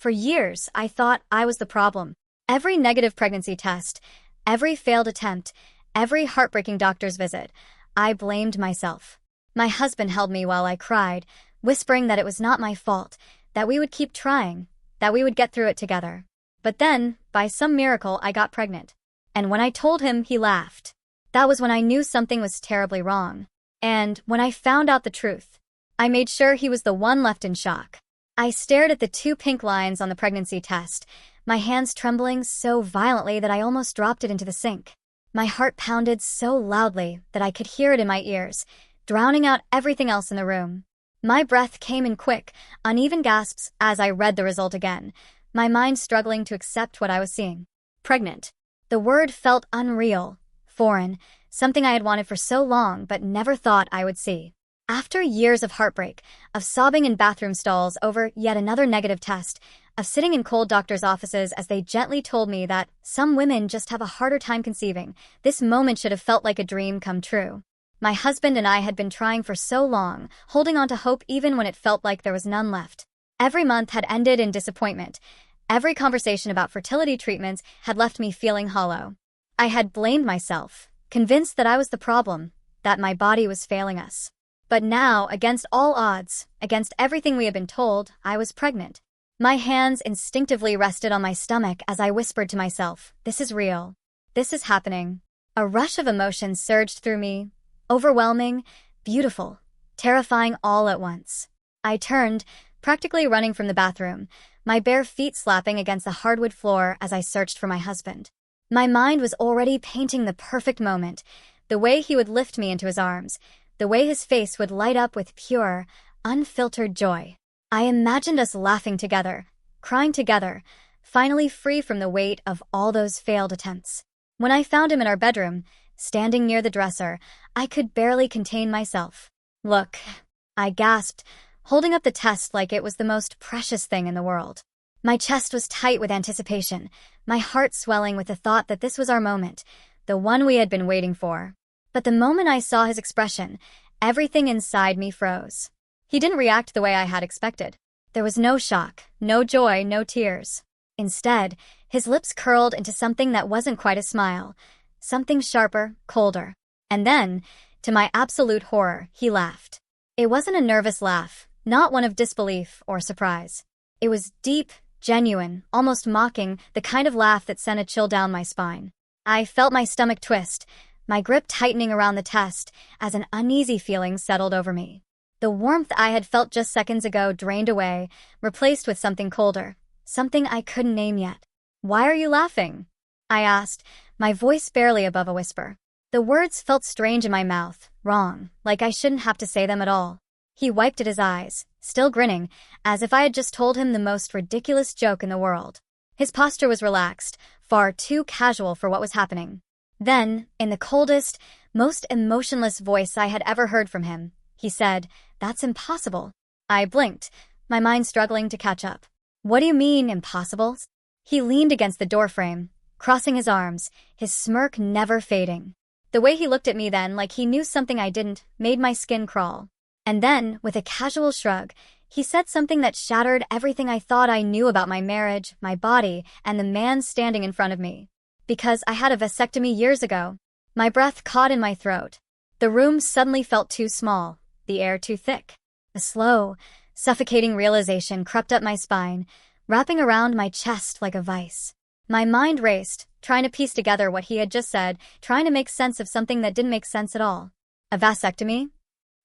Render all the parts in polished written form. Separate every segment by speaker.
Speaker 1: For years, I thought I was the problem. Every negative pregnancy test, every failed attempt, every heartbreaking doctor's visit, I blamed myself. My husband held me while I cried, whispering that it was not my fault, that we would keep trying, that we would get through it together. But then, by some miracle, I got pregnant. And when I told him, he laughed. That was when I knew something was terribly wrong. And when I found out the truth, I made sure he was the one left in shock. I stared at the 2 pink lines on the pregnancy test, my hands trembling so violently that I almost dropped it into the sink. My heart pounded so loudly that I could hear it in my ears, drowning out everything else in the room. My breath came in quick, uneven gasps as I read the result again, my mind struggling to accept what I was seeing. Pregnant. The word felt unreal, foreign, something I had wanted for so long but never thought I would see. After years of heartbreak, of sobbing in bathroom stalls over yet another negative test, of sitting in cold doctors' offices as they gently told me that some women just have a harder time conceiving, this moment should have felt like a dream come true. My husband and I had been trying for so long, holding on to hope even when it felt like there was none left. Every month had ended in disappointment. Every conversation about fertility treatments had left me feeling hollow. I had blamed myself, convinced that I was the problem, that my body was failing us. But now, against all odds, against everything we had been told, I was pregnant. My hands instinctively rested on my stomach as I whispered to myself, "This is real. This is happening." A rush of emotions surged through me, overwhelming, beautiful, terrifying all at once. I turned, practically running from the bathroom, my bare feet slapping against the hardwood floor as I searched for my husband. My mind was already painting the perfect moment, the way he would lift me into his arms, the way his face would light up with pure, unfiltered joy. I imagined us laughing together, crying together, finally free from the weight of all those failed attempts. When I found him in our bedroom, standing near the dresser, I could barely contain myself. "Look," I gasped, holding up the test like it was the most precious thing in the world. My chest was tight with anticipation, my heart swelling with the thought that this was our moment, the one we had been waiting for. But the moment I saw his expression, everything inside me froze. He didn't react the way I had expected. There was no shock, no joy, no tears. Instead, his lips curled into something that wasn't quite a smile, something sharper, colder. And then, to my absolute horror, he laughed. It wasn't a nervous laugh, not one of disbelief or surprise. It was deep, genuine, almost mocking, the kind of laugh that sent a chill down my spine. I felt my stomach twist, my grip tightening around the test as an uneasy feeling settled over me. The warmth I had felt just seconds ago drained away, replaced with something colder, something I couldn't name yet. "Why are you laughing?" I asked, my voice barely above a whisper. The words felt strange in my mouth, wrong, like I shouldn't have to say them at all. He wiped at his eyes, still grinning, as if I had just told him the most ridiculous joke in the world. His posture was relaxed, far too casual for what was happening. Then, in the coldest, most emotionless voice I had ever heard from him, he said, "That's impossible." I blinked, my mind struggling to catch up. "What do you mean, impossible?" He leaned against the doorframe, crossing his arms, his smirk never fading. The way he looked at me then, like he knew something I didn't, made my skin crawl. And then, with a casual shrug, he said something that shattered everything I thought I knew about my marriage, my body, and the man standing in front of me. Because I had a vasectomy years ago. My breath caught in my throat. The room suddenly felt too small, the air too thick. A slow, suffocating realization crept up my spine, wrapping around my chest like a vice. My mind raced, trying to piece together what he had just said, trying to make sense of something that didn't make sense at all. A vasectomy?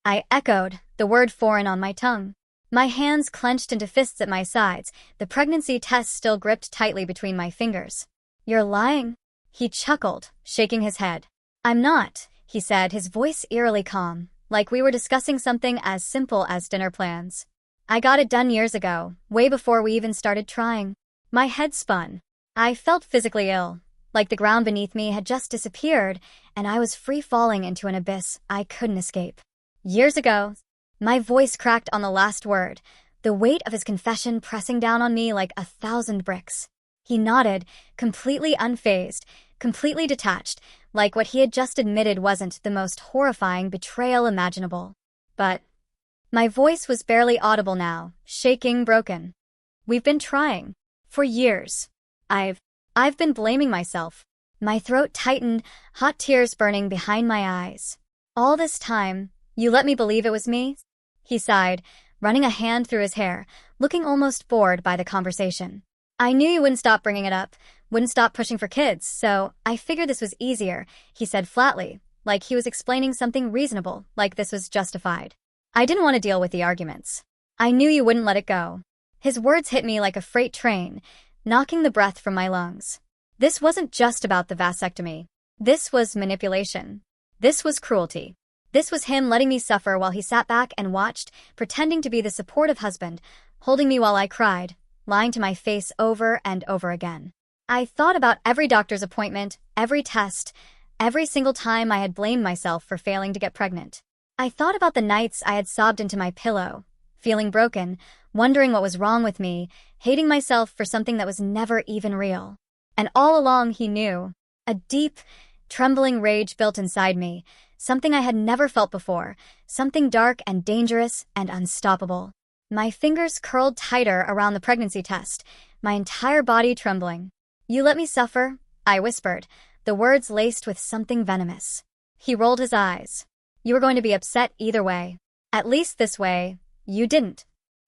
Speaker 1: I echoed, the word foreign on my tongue. My hands clenched into fists at my sides, the pregnancy test still gripped tightly between my fingers. "You're lying?" He chuckled, shaking his head. "I'm not," he said, his voice eerily calm, like we were discussing something as simple as dinner plans. "I got it done years ago, way before we even started trying." My head spun. I felt physically ill, like the ground beneath me had just disappeared, and I was free-falling into an abyss I couldn't escape. "Years ago." My voice cracked on the last word, the weight of his confession pressing down on me like 1,000 bricks. He nodded, completely unfazed, completely detached, like what he had just admitted wasn't the most horrifying betrayal imaginable. But my voice was barely audible now, shaking, broken. We've been trying. For years. I've been blaming myself. My throat tightened, hot tears burning behind my eyes. All this time, you let me believe it was me? He sighed, running a hand through his hair, looking almost bored by the conversation. I knew you wouldn't stop bringing it up, wouldn't stop pushing for kids, so I figured this was easier, he said flatly, like he was explaining something reasonable, like this was justified. I didn't want to deal with the arguments. I knew you wouldn't let it go. His words hit me like a freight train, knocking the breath from my lungs. This wasn't just about the vasectomy. This was manipulation. This was cruelty. This was him letting me suffer while he sat back and watched, pretending to be the supportive husband, holding me while I cried, lying to my face over and over again. I thought about every doctor's appointment, every test, every single time I had blamed myself for failing to get pregnant. I thought about the nights I had sobbed into my pillow, feeling broken, wondering what was wrong with me, hating myself for something that was never even real. And all along he knew. A deep, trembling rage built inside me, something I had never felt before, something dark and dangerous and unstoppable. My fingers curled tighter around the pregnancy test, my entire body trembling. You let me suffer, I whispered, the words laced with something venomous. He rolled his eyes. You were going to be upset either way. At least this way, you didn't.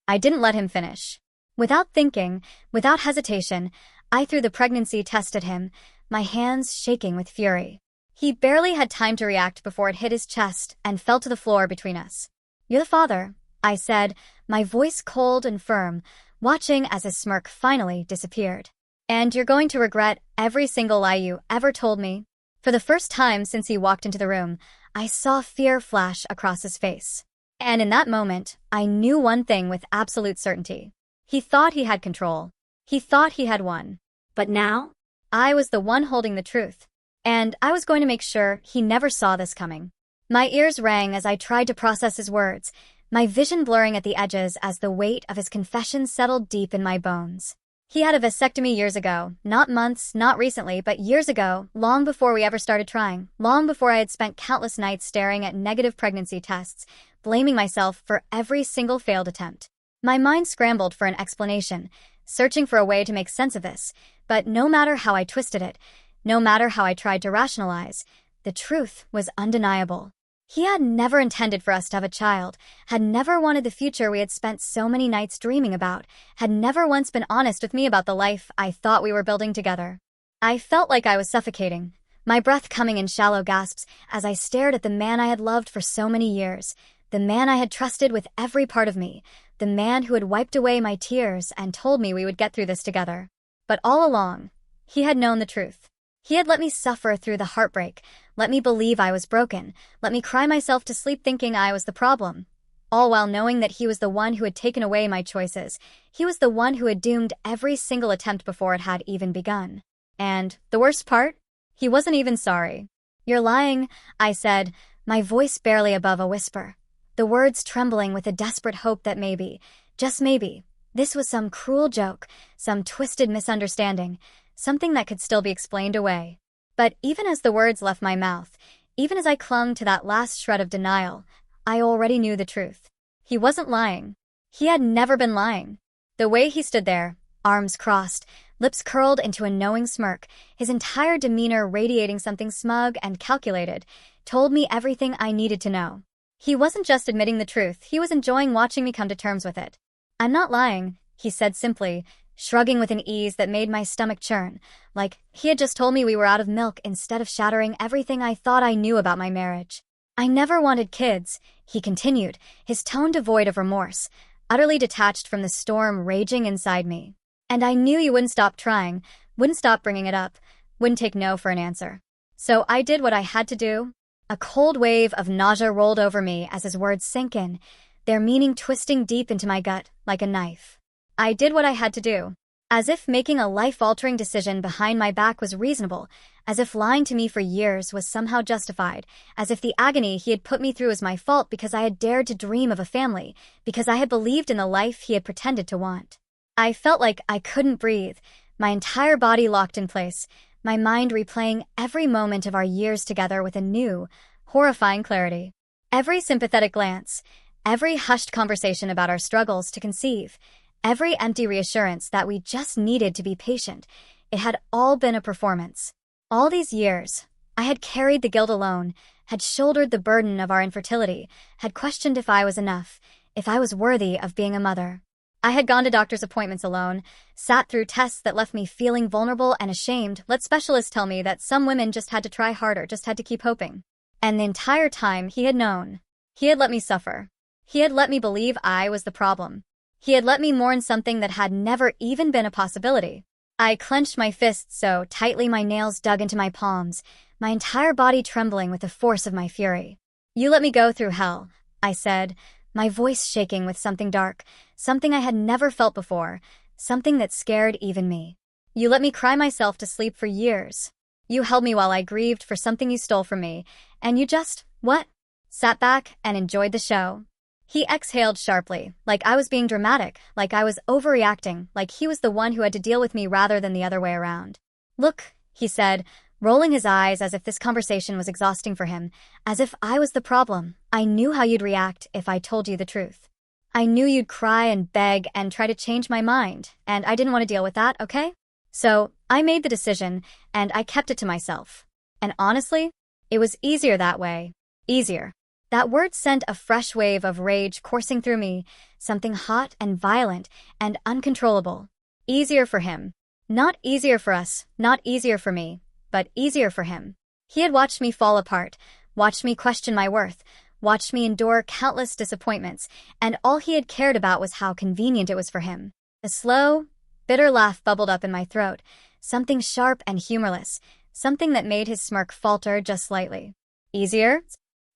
Speaker 1: I didn't let him finish. Without thinking, without hesitation, I threw the pregnancy test at him, my hands shaking with fury. He barely had time to react before it hit his chest and fell to the floor between us. You're the father, I said, my voice cold and firm, watching as his smirk finally disappeared. And you're going to regret every single lie you ever told me. For the first time since he walked into the room, I saw fear flash across his face. And in that moment, I knew one thing with absolute certainty. He thought he had control. He thought he had won. But now, I was the one holding the truth. And I was going to make sure he never saw this coming. My ears rang as I tried to process his words, my vision blurring at the edges as the weight of his confession settled deep in my bones. He had a vasectomy years ago, not months, not recently, but years ago, long before we ever started trying, long before I had spent countless nights staring at negative pregnancy tests, blaming myself for every single failed attempt. My mind scrambled for an explanation, searching for a way to make sense of this, but no matter how I twisted it, no matter how I tried to rationalize, the truth was undeniable. He had never intended for us to have a child, had never wanted the future we had spent so many nights dreaming about, had never once been honest with me about the life I thought we were building together. I felt like I was suffocating, my breath coming in shallow gasps as I stared at the man I had loved for so many years, the man I had trusted with every part of me, the man who had wiped away my tears and told me we would get through this together. But all along, he had known the truth. He had let me suffer through the heartbreak, let me believe I was broken, let me cry myself to sleep thinking I was the problem. All while knowing that he was the one who had taken away my choices. He was the one who had doomed every single attempt before it had even begun. And the worst part? He wasn't even sorry. You're lying, I said, my voice barely above a whisper. The words trembling with a desperate hope that maybe, just maybe, this was some cruel joke, some twisted misunderstanding, something that could still be explained away. But even as the words left my mouth, even as I clung to that last shred of denial, I already knew the truth. He wasn't lying. He had never been lying. The way he stood there, arms crossed, lips curled into a knowing smirk, his entire demeanor radiating something smug and calculated, told me everything I needed to know. He wasn't just admitting the truth, he was enjoying watching me come to terms with it. I'm not lying, he said simply, shrugging with an ease that made my stomach churn, like he had just told me we were out of milk instead of shattering everything I thought I knew about my marriage. I never wanted kids, he continued, his tone devoid of remorse, utterly detached from the storm raging inside me. And I knew you wouldn't stop trying, wouldn't stop bringing it up, wouldn't take no for an answer. So I did what I had to do. A cold wave of nausea rolled over me as his words sank in, their meaning twisting deep into my gut like a knife. I did what I had to do. As if making a life-altering decision behind my back was reasonable, as if lying to me for years was somehow justified, as if the agony he had put me through was my fault because I had dared to dream of a family, because I had believed in the life he had pretended to want. I felt like I couldn't breathe, my entire body locked in place, my mind replaying every moment of our years together with a new, horrifying clarity. Every sympathetic glance, every hushed conversation about our struggles to conceive, Every empty reassurance that we just needed to be patient. It had all been a performance. All these years, I had carried the guilt alone, had shouldered the burden of our infertility, had questioned if I was enough, if I was worthy of being a mother. I had gone to doctor's appointments alone, sat through tests that left me feeling vulnerable and ashamed, let specialists tell me that some women just had to try harder, just had to keep hoping. And the entire time he had known. He had let me suffer. He had let me believe I was the problem. He had let me mourn something that had never even been a possibility. I clenched my fists so tightly my nails dug into my palms, my entire body trembling with the force of my fury. "You let me go through hell," I said, my voice shaking with something dark, something I had never felt before, something that scared even me. "You let me cry myself to sleep for years. You held me while I grieved for something you stole from me, and you just, what? Sat back and enjoyed the show." He exhaled sharply, like I was being dramatic, like I was overreacting, like he was the one who had to deal with me rather than the other way around. "Look," he said, rolling his eyes as if this conversation was exhausting for him, as if I was the problem. "I knew how you'd react if I told you the truth. I knew you'd cry and beg and try to change my mind, and I didn't want to deal with that, okay? So I made the decision, and I kept it to myself. And honestly, it was easier that way. Easier." That word sent a fresh wave of rage coursing through me, something hot and violent and uncontrollable. Easier for him. Not easier for us, not easier for me, but easier for him. He had watched me fall apart, watched me question my worth, watched me endure countless disappointments, and all he had cared about was how convenient it was for him. A slow, bitter laugh bubbled up in my throat, something sharp and humorless, something that made his smirk falter just slightly. "Easier?"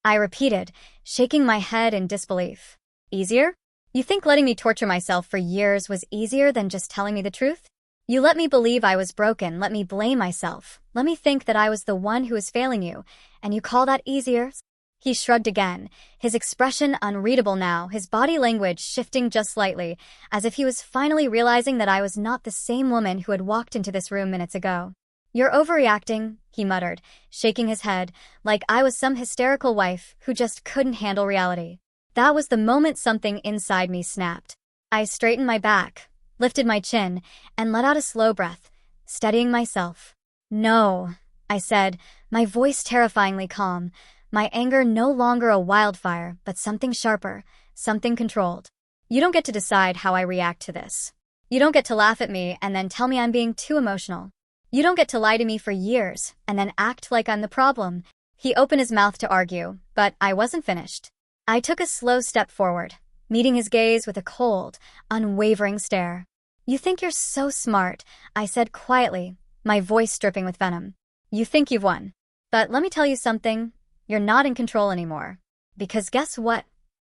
Speaker 1: I repeated, shaking my head in disbelief. "Easier? You think letting me torture myself for years was easier than just telling me the truth? You let me believe I was broken, let me blame myself, let me think that I was the one who was failing you, and you call that easier?" He shrugged again, his expression unreadable now, his body language shifting just slightly, as if he was finally realizing that I was not the same woman who had walked into this room minutes ago. "You're overreacting," he muttered, shaking his head, like I was some hysterical wife who just couldn't handle reality. That was the moment something inside me snapped. I straightened my back, lifted my chin, and let out a slow breath, steadying myself. "No," I said, my voice terrifyingly calm, my anger no longer a wildfire, but something sharper, something controlled. "You don't get to decide how I react to this. You don't get to laugh at me and then tell me I'm being too emotional. You don't get to lie to me for years and then act like I'm the problem." He opened his mouth to argue, but I wasn't finished. I took a slow step forward, meeting his gaze with a cold, unwavering stare. "You think you're so smart," I said quietly, my voice dripping with venom. "You think you've won. But let me tell you something, you're not in control anymore. Because guess what?"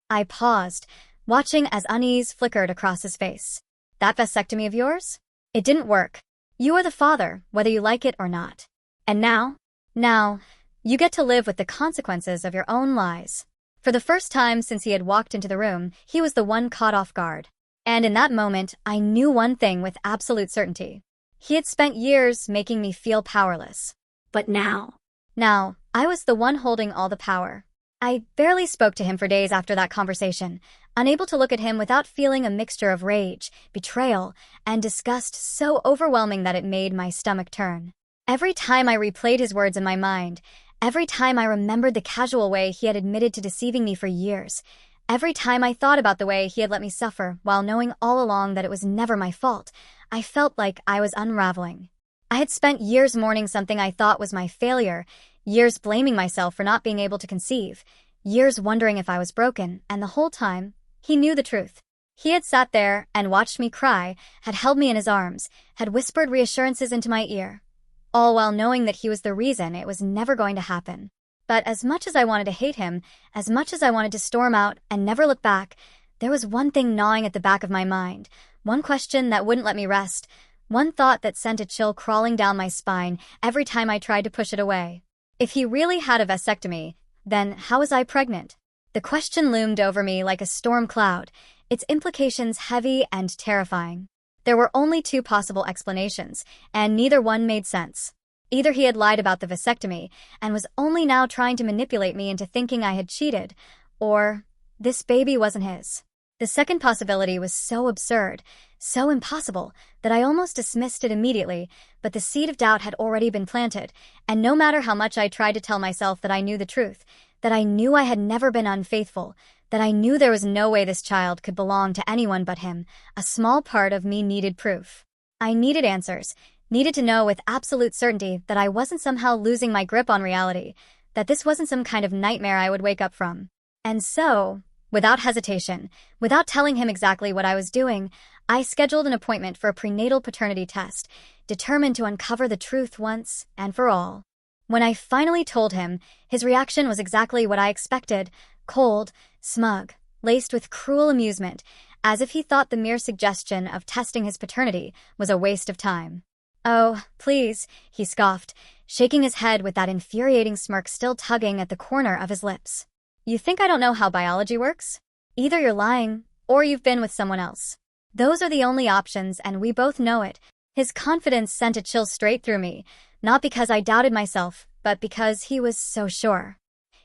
Speaker 1: I paused, watching as unease flickered across his face. "That vasectomy of yours? It didn't work. You are the father, whether you like it or not. And now, you get to live with the consequences of your own lies." For the first time since he had walked into the room, he was the one caught off guard. And in that moment, I knew one thing with absolute certainty. He had spent years making me feel powerless. But now, I was the one holding all the power. I barely spoke to him for days after that conversation, unable to look at him without feeling a mixture of rage, betrayal, and disgust so overwhelming that it made my stomach turn. Every time I replayed his words in my mind, every time I remembered the casual way he had admitted to deceiving me for years, every time I thought about the way he had let me suffer while knowing all along that it was never my fault, I felt like I was unraveling. I had spent years mourning something I thought was my failure, years blaming myself for not being able to conceive, years wondering if I was broken, and the whole time, he knew the truth. He had sat there and watched me cry, had held me in his arms, had whispered reassurances into my ear, all while knowing that he was the reason it was never going to happen. But as much as I wanted to hate him, as much as I wanted to storm out and never look back, there was one thing gnawing at the back of my mind, one question that wouldn't let me rest, one thought that sent a chill crawling down my spine every time I tried to push it away. If he really had a vasectomy, then how was I pregnant? The question loomed over me like a storm cloud, its implications heavy and terrifying. There were only two possible explanations, and neither one made sense. Either he had lied about the vasectomy and was only now trying to manipulate me into thinking I had cheated, or this baby wasn't his. The second possibility was so absurd, so impossible, that I almost dismissed it immediately, but the seed of doubt had already been planted, and no matter how much I tried to tell myself that I knew the truth, that I knew I had never been unfaithful, that I knew there was no way this child could belong to anyone but him, a small part of me needed proof. I needed answers, needed to know with absolute certainty that I wasn't somehow losing my grip on reality, that this wasn't some kind of nightmare I would wake up from. And so, without hesitation, without telling him exactly what I was doing, I scheduled an appointment for a prenatal paternity test, determined to uncover the truth once and for all. When I finally told him, his reaction was exactly what I expected: cold, smug, laced with cruel amusement, as if he thought the mere suggestion of testing his paternity was a waste of time. "Oh, please," he scoffed, shaking his head with that infuriating smirk still tugging at the corner of his lips. "You think I don't know how biology works? Either you're lying, or you've been with someone else. Those are the only options, and we both know it." His confidence sent a chill straight through me, not because I doubted myself, but because he was so sure.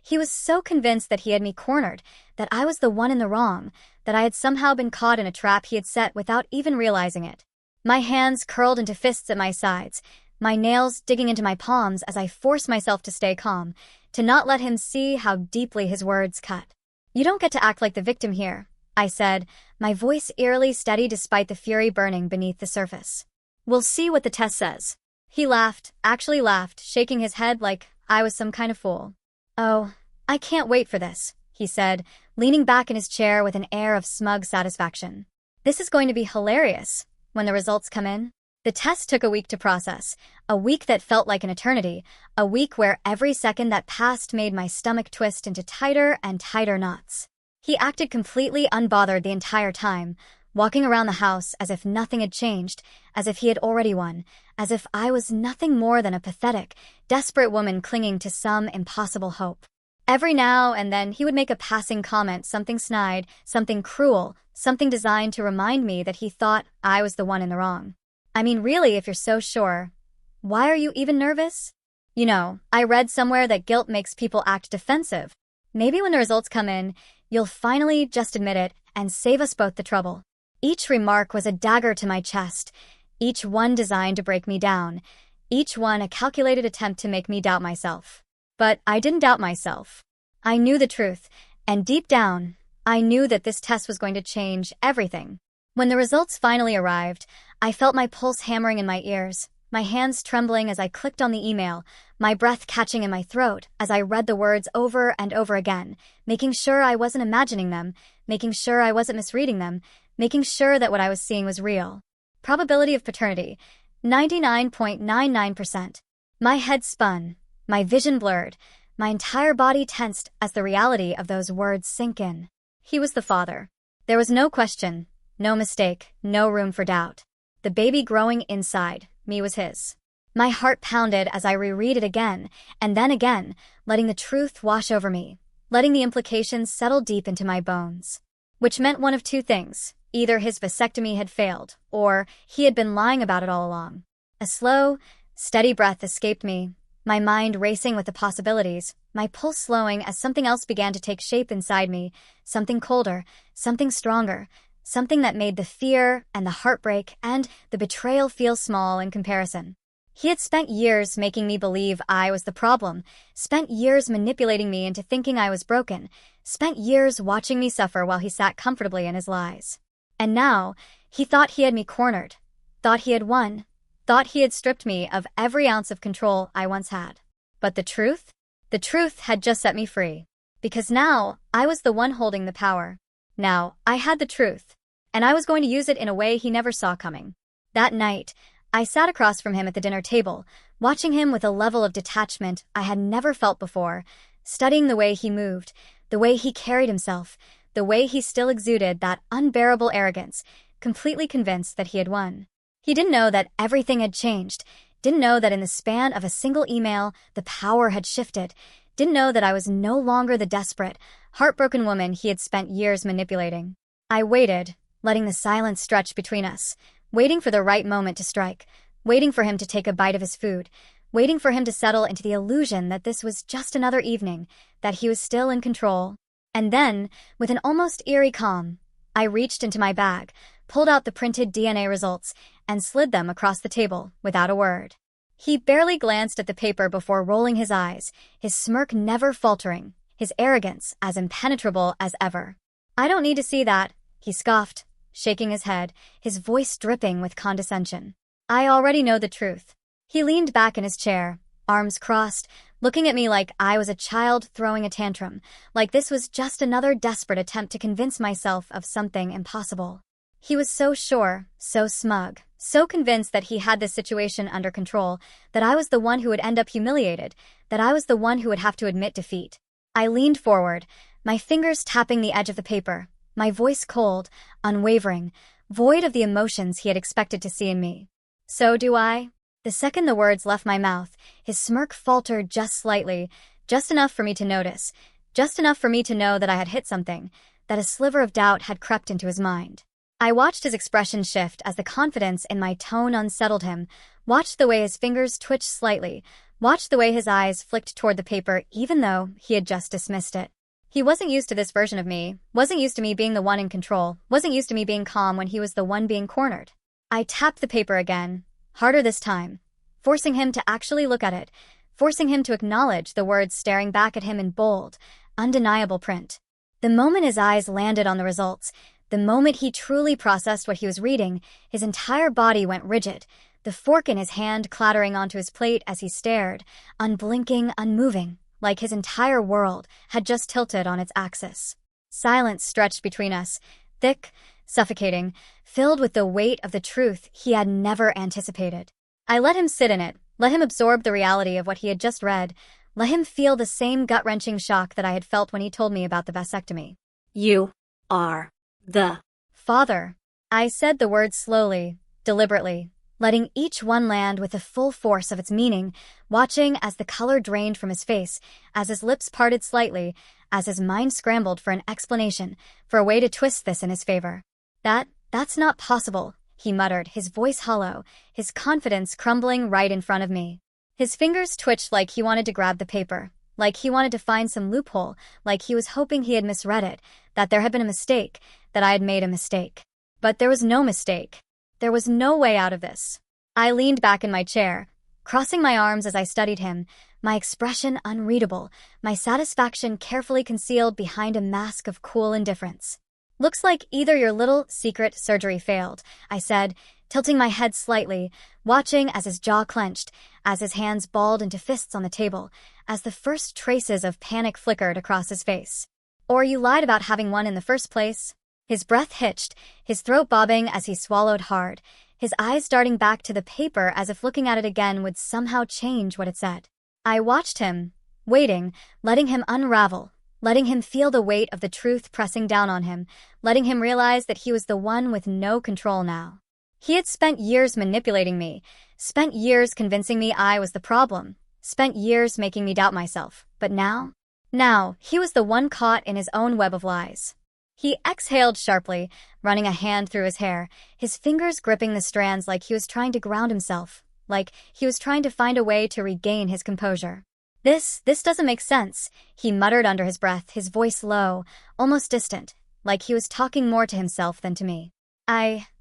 Speaker 1: He was so convinced that he had me cornered, that I was the one in the wrong, that I had somehow been caught in a trap he had set without even realizing it. My hands curled into fists at my sides, my nails digging into my palms as I forced myself to stay calm, to not let him see how deeply his words cut. "You don't get to act like the victim here," I said, my voice eerily steady despite the fury burning beneath the surface. "We'll see what the test says." He laughed, actually laughed, shaking his head like I was some kind of fool. "Oh, I can't wait for this," he said, leaning back in his chair with an air of smug satisfaction. "This is going to be hilarious when the results come in." The test took a week to process, a week that felt like an eternity, a week where every second that passed made my stomach twist into tighter and tighter knots. He acted completely unbothered the entire time, walking around the house as if nothing had changed, as if he had already won, as if I was nothing more than a pathetic, desperate woman clinging to some impossible hope. Every now and then he would make a passing comment, something snide, something cruel, something designed to remind me that he thought I was the one in the wrong. "I mean, really, if you're so sure, why are you even nervous? You know, I read somewhere that guilt makes people act defensive. Maybe when the results come in, you'll finally just admit it and save us both the trouble." Each remark was a dagger to my chest, each one designed to break me down, each one a calculated attempt to make me doubt myself. But I didn't doubt myself. I knew the truth, and deep down, I knew that this test was going to change everything. When the results finally arrived, I felt my pulse hammering in my ears, my hands trembling as I clicked on the email, my breath catching in my throat as I read the words over and over again, making sure I wasn't imagining them, making sure I wasn't misreading them, making sure that what I was seeing was real. Probability of paternity, 99.99%. My head spun, my vision blurred, my entire body tensed as the reality of those words sank in. He was the father. There was no question, no mistake, no room for doubt. The baby growing inside me was his. My heart pounded as I reread it again, and then again, letting the truth wash over me, letting the implications settle deep into my bones. Which meant one of two things. Either his vasectomy had failed, or he had been lying about it all along. A slow, steady breath escaped me, my mind racing with the possibilities, my pulse slowing as something else began to take shape inside me, something colder, something stronger, something that made the fear and the heartbreak and the betrayal feel small in comparison. He had spent years making me believe I was the problem, spent years manipulating me into thinking I was broken, spent years watching me suffer while he sat comfortably in his lies. And now, he thought he had me cornered, thought he had won, thought he had stripped me of every ounce of control I once had. But the truth? The truth had just set me free. Because now, I was the one holding the power. Now, I had the truth, and I was going to use it in a way he never saw coming. That night, I sat across from him at the dinner table, watching him with a level of detachment I had never felt before, studying the way he moved, the way he carried himself, the way he still exuded that unbearable arrogance, completely convinced that he had won. He didn't know that everything had changed, didn't know that in the span of a single email, the power had shifted, didn't know that I was no longer the desperate, heartbroken woman he had spent years manipulating. I waited, letting the silence stretch between us, waiting for the right moment to strike, waiting for him to take a bite of his food, waiting for him to settle into the illusion that this was just another evening, that he was still in control. And then, with an almost eerie calm, I reached into my bag, pulled out the printed DNA results, and slid them across the table without a word. He barely glanced at the paper before rolling his eyes, his smirk never faltering, his arrogance as impenetrable as ever. "I don't need to see that," he scoffed, shaking his head, his voice dripping with condescension. "I already know the truth." He leaned back in his chair, arms crossed, looking at me like I was a child throwing a tantrum, like this was just another desperate attempt to convince myself of something impossible. He was so sure, so smug, so convinced that he had this situation under control, that I was the one who would end up humiliated, that I was the one who would have to admit defeat. I leaned forward, my fingers tapping the edge of the paper, my voice cold, unwavering, void of the emotions he had expected to see in me. "So do I?" The second the words left my mouth, his smirk faltered just slightly, just enough for me to notice, just enough for me to know that I had hit something, that a sliver of doubt had crept into his mind. I watched his expression shift as the confidence in my tone unsettled him, watched the way his fingers twitched slightly, watched the way his eyes flicked toward the paper even though he had just dismissed it. He wasn't used to this version of me, wasn't used to me being the one in control, wasn't used to me being calm when he was the one being cornered. I tapped the paper again, harder this time, forcing him to actually look at it, forcing him to acknowledge the words staring back at him in bold, undeniable print. The moment his eyes landed on the results, the moment he truly processed what he was reading, his entire body went rigid, the fork in his hand clattering onto his plate as he stared, unblinking, unmoving, like his entire world had just tilted on its axis. Silence stretched between us, thick, suffocating, filled with the weight of the truth he had never anticipated. I let him sit in it, let him absorb the reality of what he had just read, let him feel the same gut-wrenching shock that I had felt when he told me about the vasectomy.
Speaker 2: "You are the
Speaker 1: father." I said the words slowly, deliberately, letting each one land with the full force of its meaning, watching as the color drained from his face, as his lips parted slightly, as his mind scrambled for an explanation, for a way to twist this in his favor. That's not possible," he muttered, his voice hollow, his confidence crumbling right in front of me. His fingers twitched like he wanted to grab the paper, like he wanted to find some loophole, like he was hoping he had misread it, that there had been a mistake, that I had made a mistake. But there was no mistake. There was no way out of this. I leaned back in my chair, crossing my arms as I studied him, my expression unreadable, my satisfaction carefully concealed behind a mask of cool indifference. "Looks like either your little secret surgery failed," I said, tilting my head slightly, watching as his jaw clenched, as his hands balled into fists on the table, as the first traces of panic flickered across his face. "Or you lied about having one in the first place." His breath hitched, his throat bobbing as he swallowed hard, his eyes darting back to the paper as if looking at it again would somehow change what it said. I watched him, waiting, letting him unravel, letting him feel the weight of the truth pressing down on him, letting him realize that he was the one with no control now. He had spent years manipulating me, spent years convincing me I was the problem, spent years making me doubt myself, but now, he was the one caught in his own web of lies. He exhaled sharply, running a hand through his hair, his fingers gripping the strands like he was trying to ground himself, like he was trying to find a way to regain his composure. This doesn't make sense," he muttered under his breath, his voice low, almost distant, like he was talking more to himself than to me.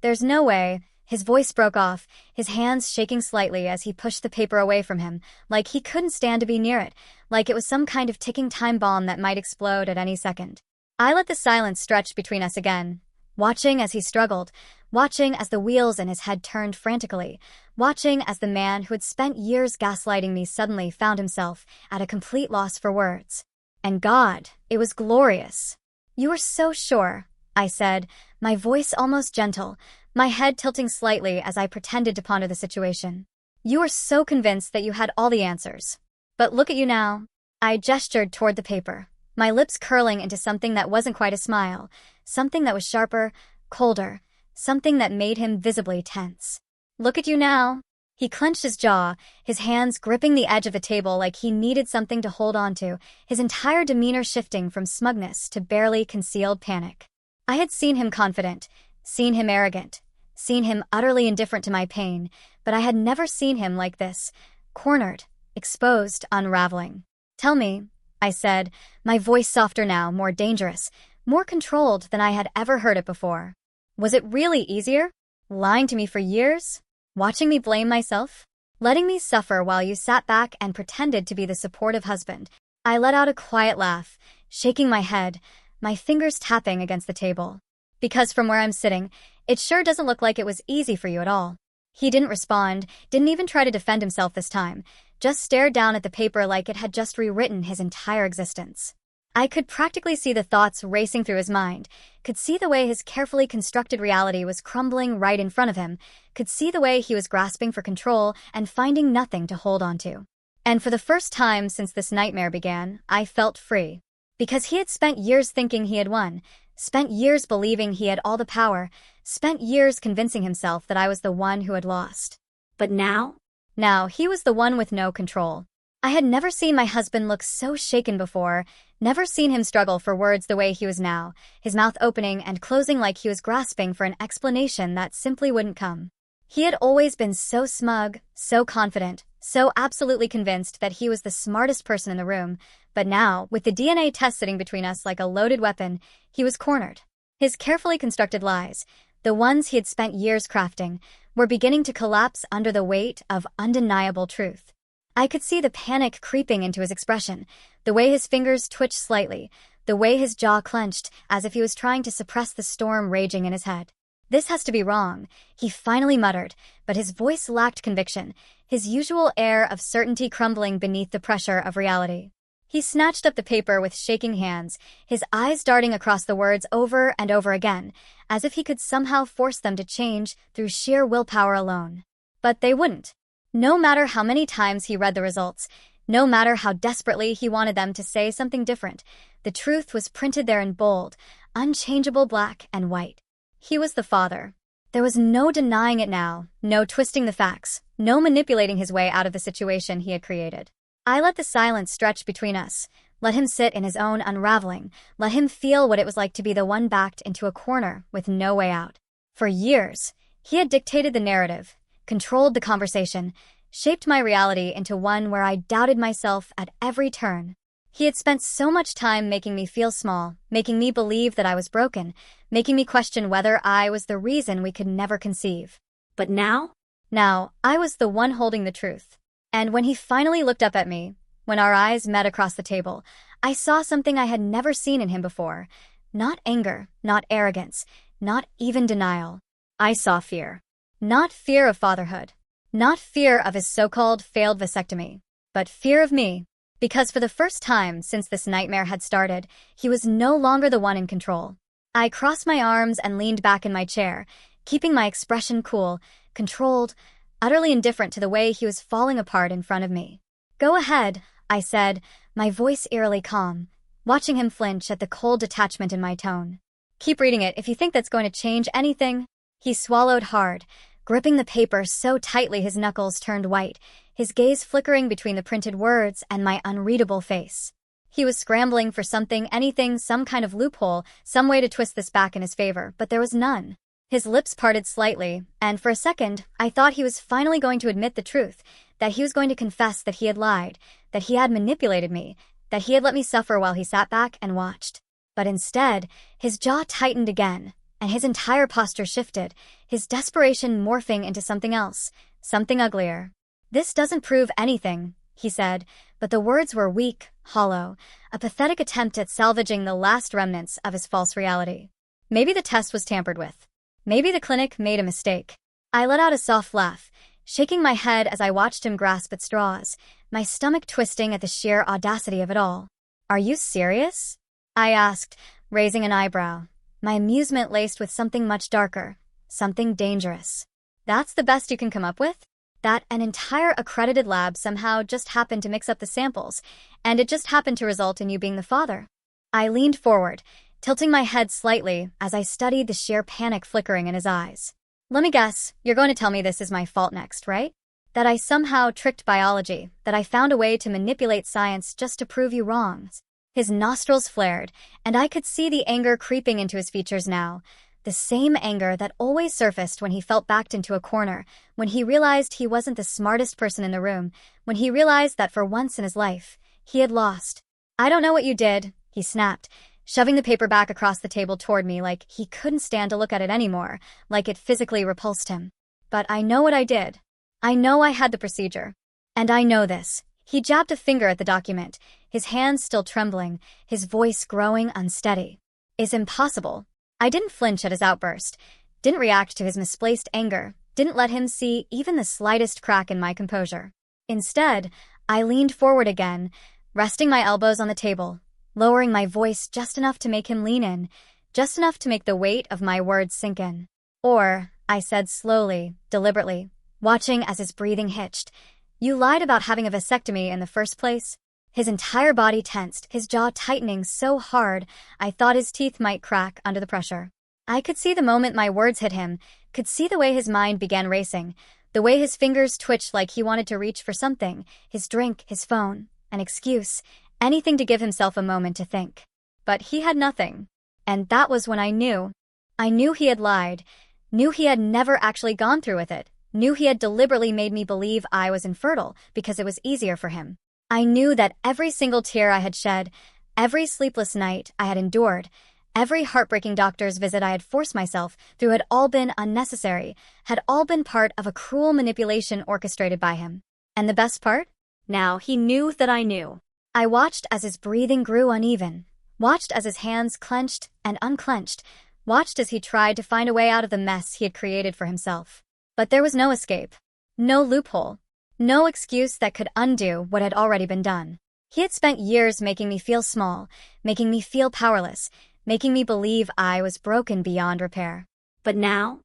Speaker 1: There's no way." His voice broke off, his hands shaking slightly as he pushed the paper away from him, like he couldn't stand to be near it, like it was some kind of ticking time bomb that might explode at any second. I let the silence stretch between us again, watching as he struggled, watching as the wheels in his head turned frantically, watching as the man who had spent years gaslighting me suddenly found himself at a complete loss for words. And God, it was glorious. "You were so sure," I said, my voice almost gentle, my head tilting slightly as I pretended to ponder the situation. "You were so convinced that you had all the answers. But look at you now." I gestured toward the paper, my lips curling into something that wasn't quite a smile, something that was sharper, colder, something that made him visibly tense. "Look at you now." He clenched his jaw, his hands gripping the edge of the table like he needed something to hold on to, his entire demeanor shifting from smugness to barely concealed panic. I had seen him confident, seen him arrogant, seen him utterly indifferent to my pain, but I had never seen him like this, cornered, exposed, unraveling. "Tell me," I said, my voice softer now, more dangerous, more controlled than I had ever heard it before. Was it really easier? Lying to me for years? Watching me blame myself? Letting me suffer while you sat back and pretended to be the supportive husband? I let out a quiet laugh, shaking my head, my fingers tapping against the table. Because from where I'm sitting, it sure doesn't look like it was easy for you at all. He didn't respond, didn't even try to defend himself this time, just stared down at the paper like it had just rewritten his entire existence. I could practically see the thoughts racing through his mind, could see the way his carefully constructed reality was crumbling right in front of him, could see the way he was grasping for control and finding nothing to hold on to. And for the first time since this nightmare began, I felt free. Because he had spent years thinking he had won, spent years believing he had all the power, spent years convincing himself that I was the one who had lost.
Speaker 2: But now?
Speaker 1: Now, he was the one with no control. I had never seen my husband look so shaken before, never seen him struggle for words the way he was now, his mouth opening and closing like he was grasping for an explanation that simply wouldn't come. He had always been so smug, so confident, so absolutely convinced that he was the smartest person in the room, but now, with the DNA test sitting between us like a loaded weapon, he was cornered. His carefully constructed lies, the ones he had spent years crafting, were beginning to collapse under the weight of undeniable truth. I could see the panic creeping into his expression, the way his fingers twitched slightly, the way his jaw clenched as if he was trying to suppress the storm raging in his head. "This has to be wrong," he finally muttered, but his voice lacked conviction, his usual air of certainty crumbling beneath the pressure of reality. He snatched up the paper with shaking hands, his eyes darting across the words over and over again, as if he could somehow force them to change through sheer willpower alone. But they wouldn't. No matter how many times he read the results, no matter how desperately he wanted them to say something different, the truth was printed there in bold, unchangeable black and white. He was the father. There was no denying it now, no twisting the facts, no manipulating his way out of the situation he had created. I let the silence stretch between us, let him sit in his own unraveling, let him feel what it was like to be the one backed into a corner with no way out. For years, he had dictated the narrative, controlled the conversation, shaped my reality into one where I doubted myself at every turn. He had spent so much time making me feel small, making me believe that I was broken, making me question whether I was the reason we could never conceive.
Speaker 2: But now?
Speaker 1: Now, I was the one holding the truth. And when he finally looked up at me, when our eyes met across the table, I saw something I had never seen in him before. Not anger, not arrogance, not even denial. I saw fear. Not fear of fatherhood. Not fear of his so-called failed vasectomy. But fear of me. Because for the first time since this nightmare had started, he was no longer the one in control. I crossed my arms and leaned back in my chair, keeping my expression cool, controlled, utterly indifferent to the way he was falling apart in front of me. "Go ahead," I said, my voice eerily calm, watching him flinch at the cold detachment in my tone. "Keep reading it if you think that's going to change anything." He swallowed hard, gripping the paper so tightly his knuckles turned white, his gaze flickering between the printed words and my unreadable face. He was scrambling for something, anything, some kind of loophole, some way to twist this back in his favor, but there was none. His lips parted slightly, and for a second, I thought he was finally going to admit the truth, that he was going to confess that he had lied, that he had manipulated me, that he had let me suffer while he sat back and watched. But instead, his jaw tightened again, and his entire posture shifted, his desperation morphing into something else, something uglier. "This doesn't prove anything," he said, but the words were weak, hollow, a pathetic attempt at salvaging the last remnants of his false reality. Maybe the test was tampered with. Maybe the clinic made a mistake. I let out a soft laugh, shaking my head as I watched him grasp at straws, my stomach twisting at the sheer audacity of it all. "Are you serious?" I asked, raising an eyebrow, my amusement laced with something much darker, something dangerous. "That's the best you can come up with? That an entire accredited lab somehow just happened to mix up the samples, and it just happened to result in you being the father?" I leaned forward, tilting my head slightly as I studied the sheer panic flickering in his eyes. "Let me guess, you're going to tell me this is my fault next, right? That I somehow tricked biology, that I found a way to manipulate science just to prove you wrong." His nostrils flared, and I could see the anger creeping into his features now. The same anger that always surfaced when he felt backed into a corner, when he realized he wasn't the smartest person in the room, when he realized that for once in his life, he had lost. "I don't know what you did," he snapped, shoving the paper back across the table toward me like he couldn't stand to look at it anymore, like it physically repulsed him. But I know what I did. I know I had the procedure. And I know this. He jabbed a finger at the document, his hands still trembling, his voice growing unsteady. It's impossible. I didn't flinch at his outburst, didn't react to his misplaced anger, didn't let him see even the slightest crack in my composure. Instead, I leaned forward again, resting my elbows on the table, lowering my voice just enough to make him lean in, just enough to make the weight of my words sink in. Or, I said slowly, deliberately, watching as his breathing hitched, "You lied about having a vasectomy in the first place?" His entire body tensed, his jaw tightening so hard I thought his teeth might crack under the pressure. I could see the moment my words hit him, could see the way his mind began racing, the way his fingers twitched like he wanted to reach for something, his drink, his phone, an excuse, anything to give himself a moment to think. But he had nothing. And that was when I knew. I knew he had lied, knew he had never actually gone through with it, knew he had deliberately made me believe I was infertile because it was easier for him. I knew that every single tear I had shed, every sleepless night I had endured, every heartbreaking doctor's visit I had forced myself through had all been unnecessary, had all been part of a cruel manipulation orchestrated by him. And the best part? Now he knew that I knew. I watched as his breathing grew uneven, watched as his hands clenched and unclenched, watched as he tried to find a way out of the mess he had created for himself. But there was no escape, no loophole, no excuse that could undo what had already been done. He had spent years making me feel small, making me feel powerless, making me believe I was broken beyond repair. But now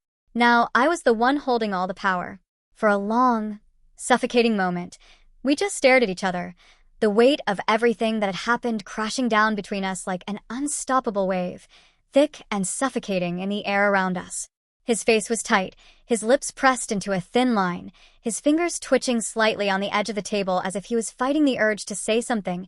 Speaker 1: I was the one holding all the power. For a long, suffocating moment, we just stared at each other, the weight of everything that had happened crashing down between us like an unstoppable wave, thick and suffocating in the air around us. His face was tight, his lips pressed into a thin line, his fingers twitching slightly on the edge of the table as if he was fighting the urge to say something,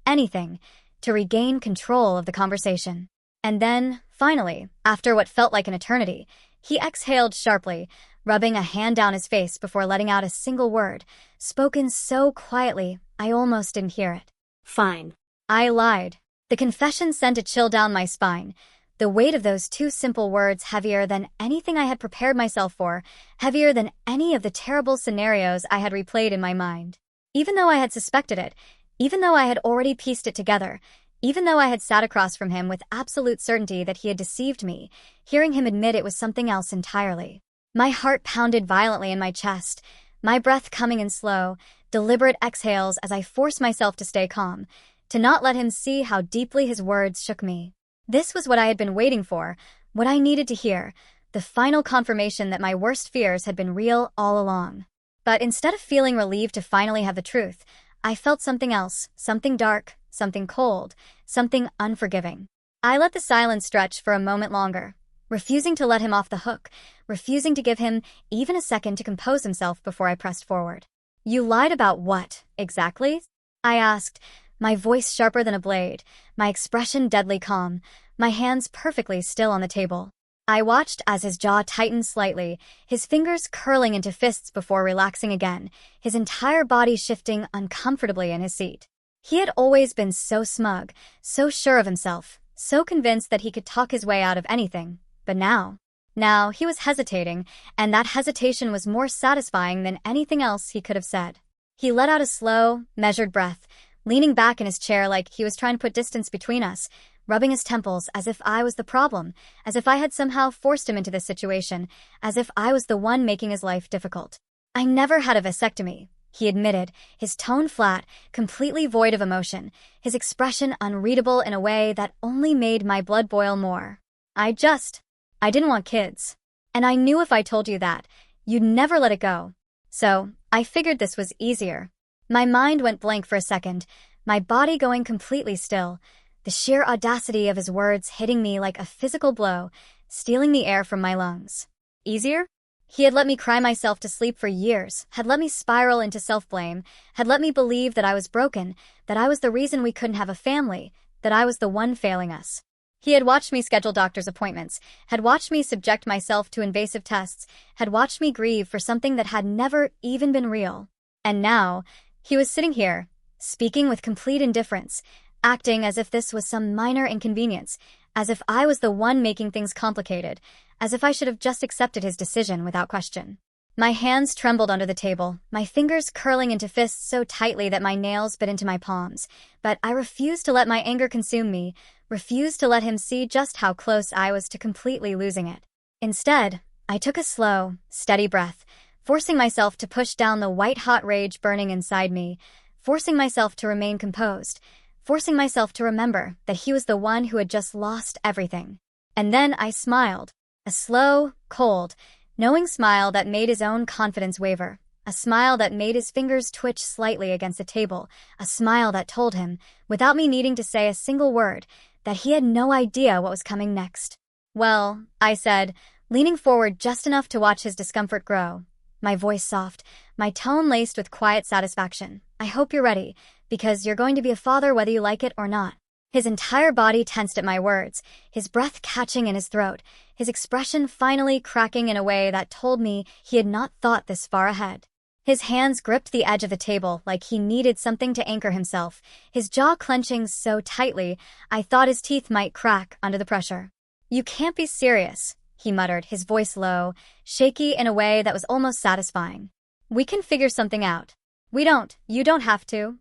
Speaker 1: anything, to regain control of the conversation. And then, finally, after what felt like an eternity, he exhaled sharply, rubbing a hand down his face before letting out a single word, spoken so quietly I almost didn't hear it. "Fine." I lied. The confession sent a chill down my spine, the weight of those two simple words heavier than anything I had prepared myself for, heavier than any of the terrible scenarios I had replayed in my mind. Even though I had suspected it, even though I had already pieced it together, even though I had sat across from him with absolute certainty that he had deceived me, hearing him admit it was something else entirely. My heart pounded violently in my chest, my breath coming in slow, deliberate exhales as I forced myself to stay calm, to not let him see how deeply his words shook me. This was what I had been waiting for, what I needed to hear, the final confirmation that my worst fears had been real all along. But instead of feeling relieved to finally have the truth, I felt something else, something dark, something cold, something unforgiving. I let the silence stretch for a moment longer, refusing to let him off the hook, refusing to give him even a second to compose himself before I pressed forward. "You lied about what, exactly?" I asked, my voice sharper than a blade, my expression deadly calm, my hands perfectly still on the table. I watched as his jaw tightened slightly, his fingers curling into fists before relaxing again, his entire body shifting uncomfortably in his seat. He had always been so smug, so sure of himself, so convinced that he could talk his way out of anything. But now he was hesitating, and that hesitation was more satisfying than anything else he could have said. He let out a slow, measured breath, leaning back in his chair like he was trying to put distance between us, rubbing his temples as if I was the problem, as if I had somehow forced him into this situation, as if I was the one making his life difficult. "I never had a vasectomy," he admitted, his tone flat, completely void of emotion, his expression unreadable in a way that only made my blood boil more. I didn't want kids. And I knew if I told you that, you'd never let it go. So, I figured this was easier. My mind went blank for a second, my body going completely still, the sheer audacity of his words hitting me like a physical blow, stealing the air from my lungs. Easier? He had let me cry myself to sleep for years, had let me spiral into self-blame, had let me believe that I was broken, that I was the reason we couldn't have a family, that I was the one failing us. He had watched me schedule doctor's appointments, had watched me subject myself to invasive tests, had watched me grieve for something that had never even been real. And now, he was sitting here, speaking with complete indifference, acting as if this was some minor inconvenience, as if I was the one making things complicated, as if I should have just accepted his decision without question. My hands trembled under the table, my fingers curling into fists so tightly that my nails bit into my palms, but I refused to let my anger consume me, refused to let him see just how close I was to completely losing it. Instead, I took a slow, steady breath, forcing myself to push down the white-hot rage burning inside me, forcing myself to remain composed, forcing myself to remember that he was the one who had just lost everything. And then I smiled, a slow, cold, knowing smile that made his own confidence waver, a smile that made his fingers twitch slightly against the table, a smile that told him, without me needing to say a single word, that he had no idea what was coming next. "Well," I said, leaning forward just enough to watch his discomfort grow, my voice soft, my tone laced with quiet satisfaction. "I hope you're ready, because you're going to be a father whether you like it or not." His entire body tensed at my words, his breath catching in his throat, his expression finally cracking in a way that told me he had not thought this far ahead. His hands gripped the edge of the table like he needed something to anchor himself, his jaw clenching so tightly I thought his teeth might crack under the pressure. "You can't be serious," he muttered, his voice low, shaky in a way that was almost satisfying. "We can figure something out." You don't have to."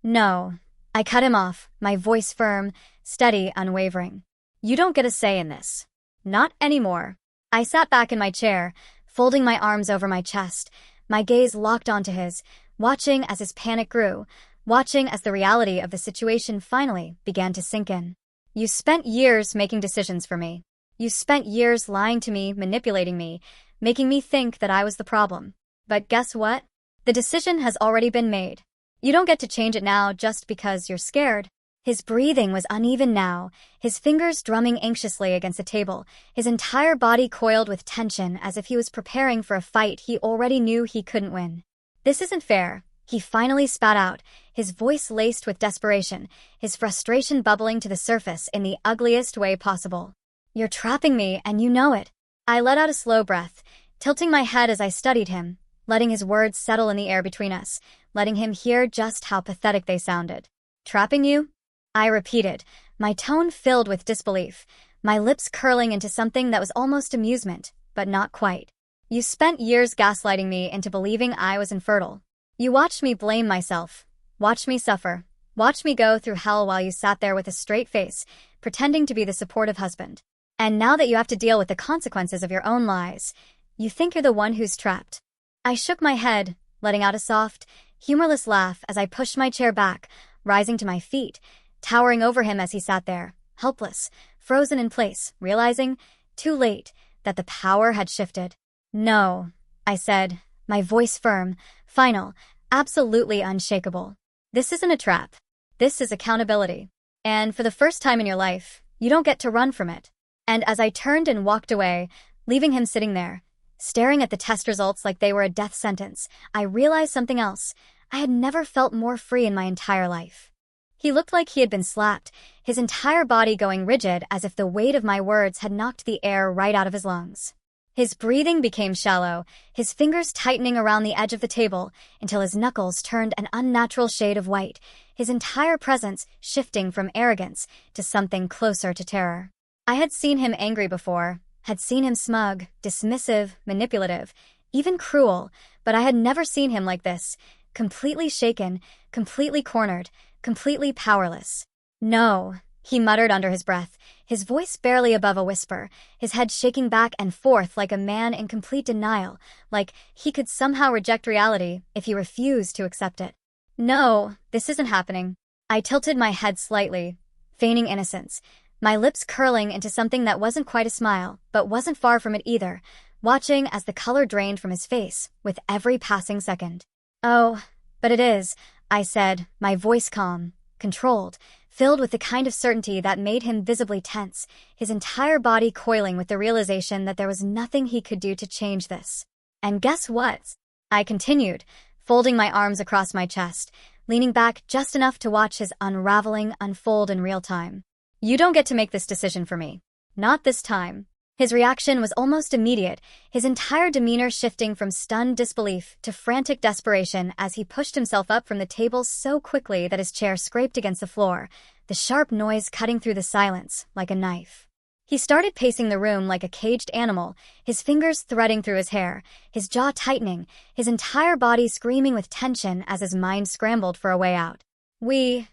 Speaker 1: "No." I cut him off, my voice firm, steady, unwavering. "You don't get a say in this. Not anymore." I sat back in my chair, folding my arms over my chest, my gaze locked onto his, watching as his panic grew, watching as the reality of the situation finally began to sink in. "You spent years making decisions for me. You spent years lying to me, manipulating me, making me think that I was the problem. But guess what? The decision has already been made. You don't get to change it now just because you're scared." His breathing was uneven now, his fingers drumming anxiously against the table, his entire body coiled with tension as if he was preparing for a fight he already knew he couldn't win. "This isn't fair," he finally spat out, his voice laced with desperation, his frustration bubbling to the surface in the ugliest way possible. "You're trapping me, and you know it." I let out a slow breath, tilting my head as I studied him, letting his words settle in the air between us, letting him hear just how pathetic they sounded. "Trapping you?" I repeated, my tone filled with disbelief, my lips curling into something that was almost amusement, but not quite. "You spent years gaslighting me into believing I was infertile. You watched me blame myself, watched me suffer, watched me go through hell while you sat there with a straight face, pretending to be the supportive husband. And now that you have to deal with the consequences of your own lies, you think you're the one who's trapped." I shook my head, letting out a soft, humorless laugh as I pushed my chair back, rising to my feet, towering over him as he sat there, helpless, frozen in place, realizing, too late, that the power had shifted. "No," I said, my voice firm, final, absolutely unshakable. "This isn't a trap. This is accountability. And for the first time in your life, you don't get to run from it." And as I turned and walked away, leaving him sitting there, staring at the test results like they were a death sentence, I realized something else. I had never felt more free in my entire life. He looked like he had been slapped, his entire body going rigid as if the weight of my words had knocked the air right out of his lungs. His breathing became shallow, his fingers tightening around the edge of the table until his knuckles turned an unnatural shade of white, his entire presence shifting from arrogance to something closer to terror. I had seen him angry before, had seen him smug, dismissive, manipulative, even cruel, but I had never seen him like this, completely shaken, completely cornered, completely powerless. "No," he muttered under his breath, his voice barely above a whisper, his head shaking back and forth like a man in complete denial, like he could somehow reject reality if he refused to accept it. "No, this isn't happening." I tilted my head slightly, feigning innocence, my lips curling into something that wasn't quite a smile, but wasn't far from it either, watching as the color drained from his face with every passing second. "Oh, but it is," I said, my voice calm, controlled, filled with the kind of certainty that made him visibly tense, his entire body coiling with the realization that there was nothing he could do to change this. "And guess what?" I continued, folding my arms across my chest, leaning back just enough to watch his unraveling unfold in real time. "You don't get to make this decision for me. Not this time." His reaction was almost immediate, his entire demeanor shifting from stunned disbelief to frantic desperation as he pushed himself up from the table so quickly that his chair scraped against the floor, the sharp noise cutting through the silence like a knife. He started pacing the room like a caged animal, his fingers threading through his hair, his jaw tightening, his entire body screaming with tension as his mind scrambled for a way out. We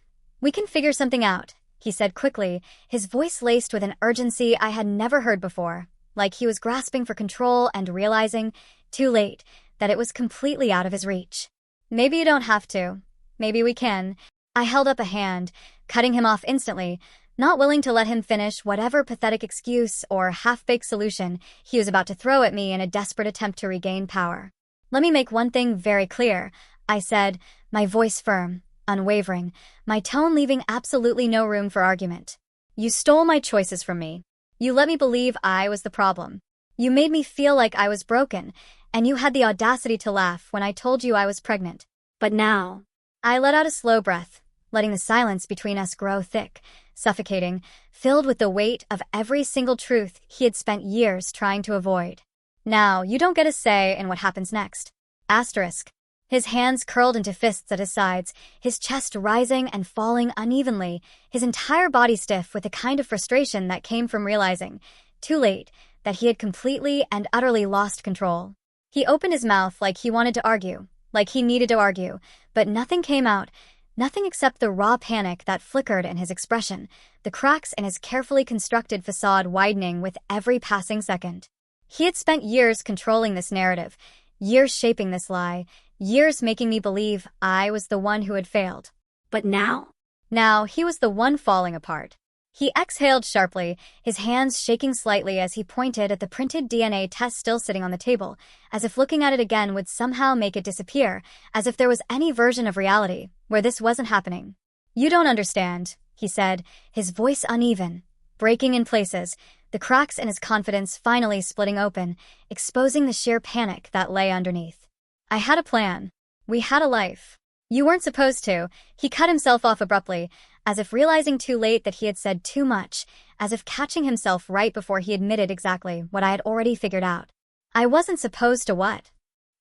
Speaker 1: can figure something out," he said quickly, his voice laced with an urgency I had never heard before, like he was grasping for control and realizing, too late, that it was completely out of his reach. "Maybe you don't have to. Maybe we can." I held up a hand, cutting him off instantly, not willing to let him finish whatever pathetic excuse or half-baked solution he was about to throw at me in a desperate attempt to regain power. "Let me make one thing very clear," I said, my voice firm, unwavering, my tone leaving absolutely no room for argument. "You stole my choices from me. You let me believe I was the problem. You made me feel like I was broken, and you had the audacity to laugh when I told you I was pregnant. But now..." I let out a slow breath, letting the silence between us grow thick, suffocating, filled with the weight of every single truth he had spent years trying to avoid. "Now, you don't get a say in what happens next. Asterisk." His hands curled into fists at his sides, his chest rising and falling unevenly, his entire body stiff with the kind of frustration that came from realizing, too late, that he had completely and utterly lost control. He opened his mouth like he wanted to argue, like he needed to argue, but nothing came out, nothing except the raw panic that flickered in his expression, the cracks in his carefully constructed facade widening with every passing second. He had spent years controlling this narrative, years shaping this lie, years making me believe I was the one who had failed. But now he was the one falling apart. He exhaled sharply, his hands shaking slightly as he pointed at the printed DNA test still sitting on the table, as if looking at it again would somehow make it disappear, as if there was any version of reality where this wasn't happening. "You don't understand," he said, his voice uneven, breaking in places, the cracks in his confidence finally splitting open, exposing the sheer panic that lay underneath. "I had a plan. We had a life. You weren't supposed to." He cut himself off abruptly, as if realizing too late that he had said too much, as if catching himself right before he admitted exactly what I had already figured out. "I wasn't supposed to what?"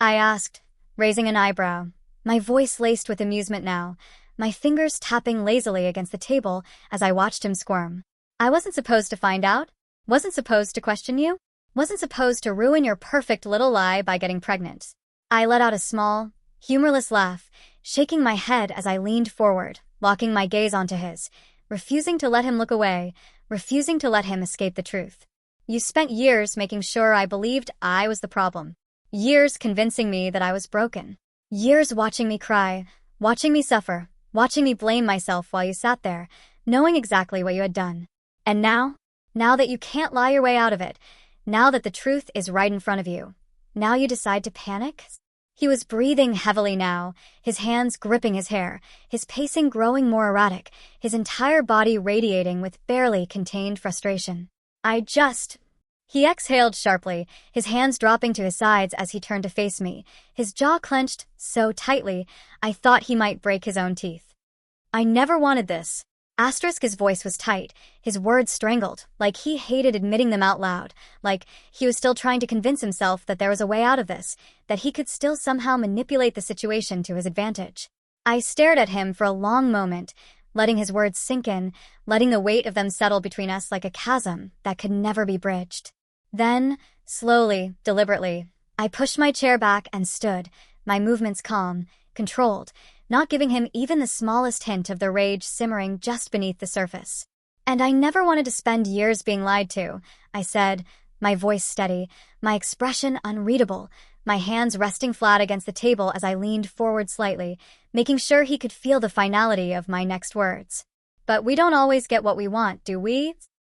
Speaker 1: I asked, raising an eyebrow, my voice laced with amusement now, my fingers tapping lazily against the table as I watched him squirm. "I wasn't supposed to find out? Wasn't supposed to question you? Wasn't supposed to ruin your perfect little lie by getting pregnant?" I let out a small, humorless laugh, shaking my head as I leaned forward, locking my gaze onto his, refusing to let him look away, refusing to let him escape the truth. "You spent years making sure I believed I was the problem. Years convincing me that I was broken. Years watching me cry, watching me suffer, watching me blame myself while you sat there, knowing exactly what you had done. And now that you can't lie your way out of it, now that the truth is right in front of you, now you decide to panic?" He was breathing heavily now, his hands gripping his hair, his pacing growing more erratic, his entire body radiating with barely contained frustration. He exhaled sharply, his hands dropping to his sides as he turned to face me, his jaw clenched so tightly I thought he might break his own teeth. "I never wanted this." His voice was tight, his words strangled, like he hated admitting them out loud, like he was still trying to convince himself that there was a way out of this, that he could still somehow manipulate the situation to his advantage. I stared at him for a long moment, letting his words sink in, letting the weight of them settle between us like a chasm that could never be bridged. Then, slowly, deliberately, I pushed my chair back and stood, my movements calm, controlled, not giving him even the smallest hint of the rage simmering just beneath the surface. "And I never wanted to spend years being lied to," I said, my voice steady, my expression unreadable, my hands resting flat against the table as I leaned forward slightly, making sure he could feel the finality of my next words. "But we don't always get what we want, do we?"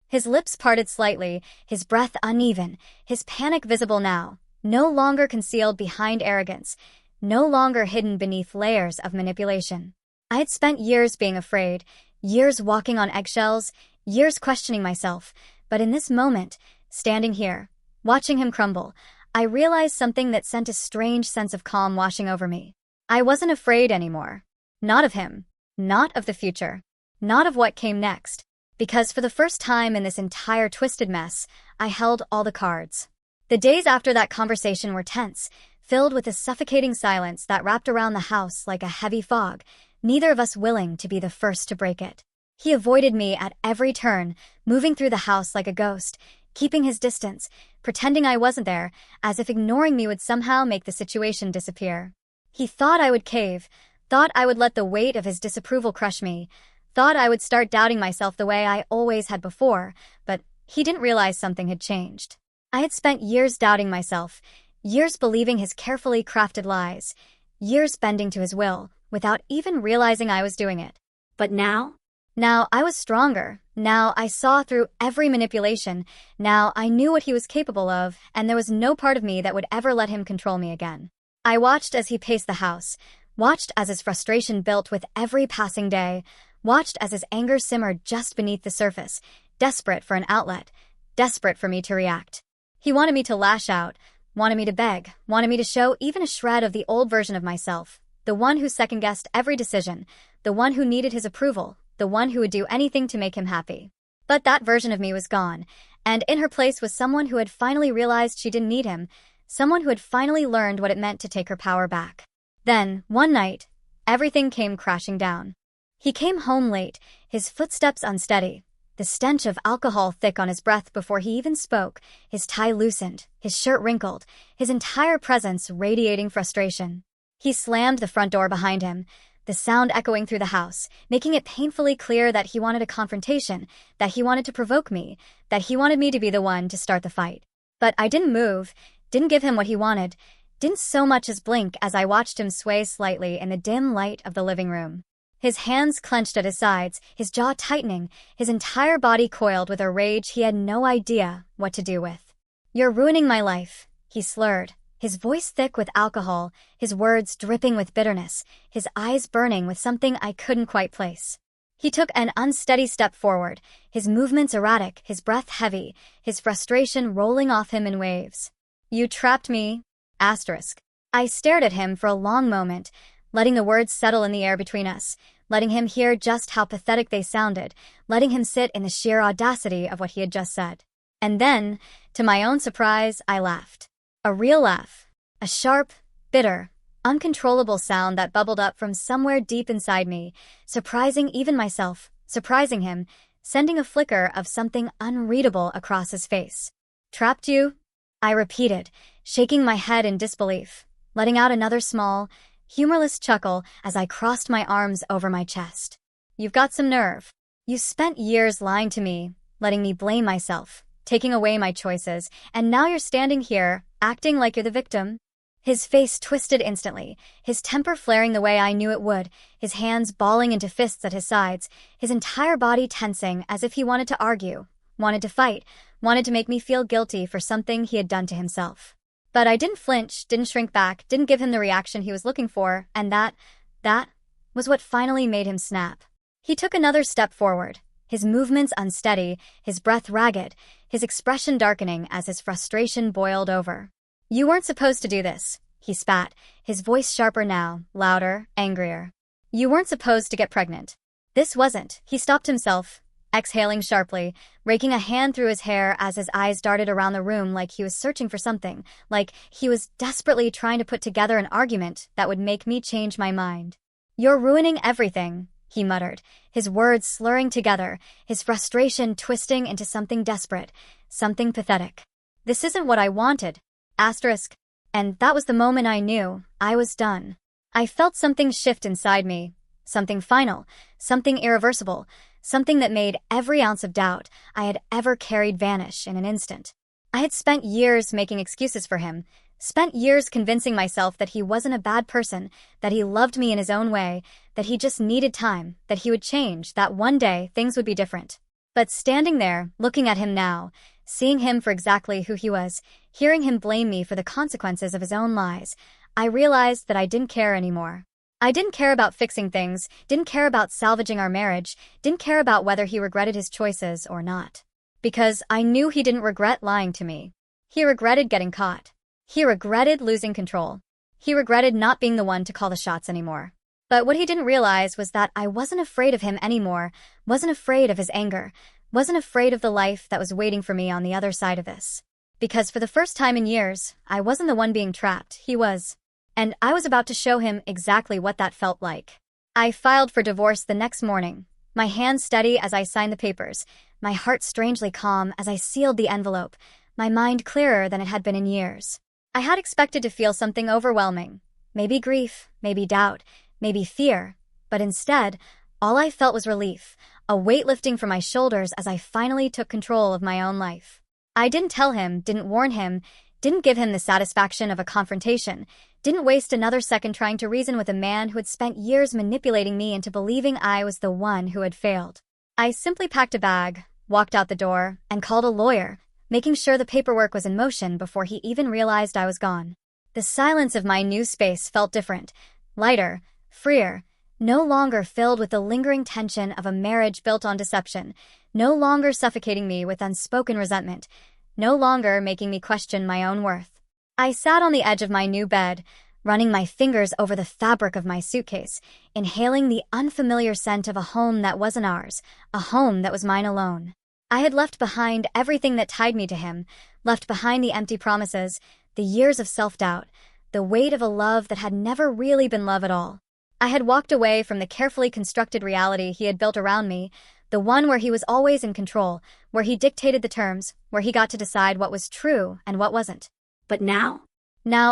Speaker 1: His lips parted slightly, his breath uneven, his panic visible now, no longer concealed behind arrogance, no longer hidden beneath layers of manipulation. I had spent years being afraid, years walking on eggshells, years questioning myself, but in this moment, standing here, watching him crumble, I realized something that sent a strange sense of calm washing over me. I wasn't afraid anymore. Not of him. Not of the future. Not of what came next. Because for the first time in this entire twisted mess, I held all the cards. The days after that conversation were tense, filled with a suffocating silence that wrapped around the house like a heavy fog, neither of us willing to be the first to break it. He avoided me at every turn, moving through the house like a ghost, keeping his distance, pretending I wasn't there, as if ignoring me would somehow make the situation disappear. He thought I would cave, thought I would let the weight of his disapproval crush me, thought I would start doubting myself the way I always had before, but he didn't realize something had changed. I had spent years doubting myself, years believing his carefully crafted lies, years bending to his will, without even realizing I was doing it.
Speaker 2: But now?
Speaker 1: Now I was stronger. Now I saw through every manipulation. Now I knew what he was capable of, and there was no part of me that would ever let him control me again. I watched as he paced the house, watched as his frustration built with every passing day, watched as his anger simmered just beneath the surface, desperate for an outlet, desperate for me to react. He wanted me to lash out, wanted me to beg, wanted me to show even a shred of the old version of myself, the one who second-guessed every decision, the one who needed his approval, the one who would do anything to make him happy. But that version of me was gone, and in her place was someone who had finally realized she didn't need him, someone who had finally learned what it meant to take her power back. Then, one night, everything came crashing down. He came home late, his footsteps unsteady, the stench of alcohol thick on his breath before he even spoke, his tie loosened, his shirt wrinkled, his entire presence radiating frustration. He slammed the front door behind him, the sound echoing through the house, making it painfully clear that he wanted a confrontation, that he wanted to provoke me, that he wanted me to be the one to start the fight. But I didn't move, didn't give him what he wanted, didn't so much as blink as I watched him sway slightly in the dim light of the living room. His hands clenched at his sides, his jaw tightening, his entire body coiled with a rage he had no idea what to do with. "You're ruining my life," he slurred, his voice thick with alcohol, his words dripping with bitterness, his eyes burning with something I couldn't quite place. He took an unsteady step forward, his movements erratic, his breath heavy, his frustration rolling off him in waves. "You trapped me, asterisk." I stared at him for a long moment, letting the words settle in the air between us, letting him hear just how pathetic they sounded, letting him sit in the sheer audacity of what he had just said. And then, to my own surprise, I laughed. A real laugh. A sharp, bitter, uncontrollable sound that bubbled up from somewhere deep inside me, surprising even myself, surprising him, sending a flicker of something unreadable across his face. "Trapped you?" I repeated, shaking my head in disbelief, letting out another small, humorless chuckle as I crossed my arms over my chest. "You've got some nerve. You spent years lying to me, letting me blame myself, taking away my choices, and now you're standing here, acting like you're the victim?" His face twisted instantly, his temper flaring the way I knew it would, his hands balling into fists at his sides, his entire body tensing as if he wanted to argue, wanted to fight, wanted to make me feel guilty for something he had done to himself. But I didn't flinch, didn't shrink back, didn't give him the reaction he was looking for, and that was what finally made him snap. He took another step forward, his movements unsteady, his breath ragged, his expression darkening as his frustration boiled over. "You weren't supposed to do this," he spat, his voice sharper now, louder, angrier. "You weren't supposed to get pregnant. This wasn't." He stopped himself, exhaling sharply, raking a hand through his hair as his eyes darted around the room like he was searching for something, like he was desperately trying to put together an argument that would make me change my mind. "You're ruining everything," he muttered, his words slurring together, his frustration twisting into something desperate, something pathetic. "This isn't what I wanted, asterisk." And that was the moment I knew I was done. I felt something shift inside me, something final, something irreversible, something that made every ounce of doubt I had ever carried vanish in an instant. I had spent years making excuses for him, spent years convincing myself that he wasn't a bad person, that he loved me in his own way, that he just needed time, that he would change, that one day things would be different. But standing there, looking at him now, seeing him for exactly who he was, hearing him blame me for the consequences of his own lies, I realized that I didn't care anymore. I didn't care about fixing things, didn't care about salvaging our marriage, didn't care about whether he regretted his choices or not. Because I knew he didn't regret lying to me. He regretted getting caught. He regretted losing control. He regretted not being the one to call the shots anymore. But what he didn't realize was that I wasn't afraid of him anymore, wasn't afraid of his anger, wasn't afraid of the life that was waiting for me on the other side of this. Because for the first time in years, I wasn't the one being trapped, he was. And I was about to show him exactly what that felt like. I filed for divorce the next morning, my hands steady as I signed the papers, my heart strangely calm as I sealed the envelope, my mind clearer than it had been in years. I had expected to feel something overwhelming, maybe grief, maybe doubt, maybe fear, but instead, all I felt was relief, a weight lifting from my shoulders as I finally took control of my own life. I didn't tell him, didn't warn him, didn't give him the satisfaction of a confrontation, didn't waste another second trying to reason with a man who had spent years manipulating me into believing I was the one who had failed. I simply packed a bag, walked out the door, and called a lawyer, making sure the paperwork was in motion before he even realized I was gone. The silence of my new space felt different, lighter, freer, no longer filled with the lingering tension of a marriage built on deception, no longer suffocating me with unspoken resentment, no longer making me question my own worth. I sat on the edge of my new bed, running my fingers over the fabric of my suitcase, inhaling the unfamiliar scent of a home that wasn't ours, a home that was mine alone. I had left behind everything that tied me to him, left behind the empty promises, the years of self-doubt, the weight of a love that had never really been love at all. I had walked away from the carefully constructed reality he had built around me, the one where he was always in control, where he dictated the terms, where he got to decide what was true and what wasn't.
Speaker 2: But now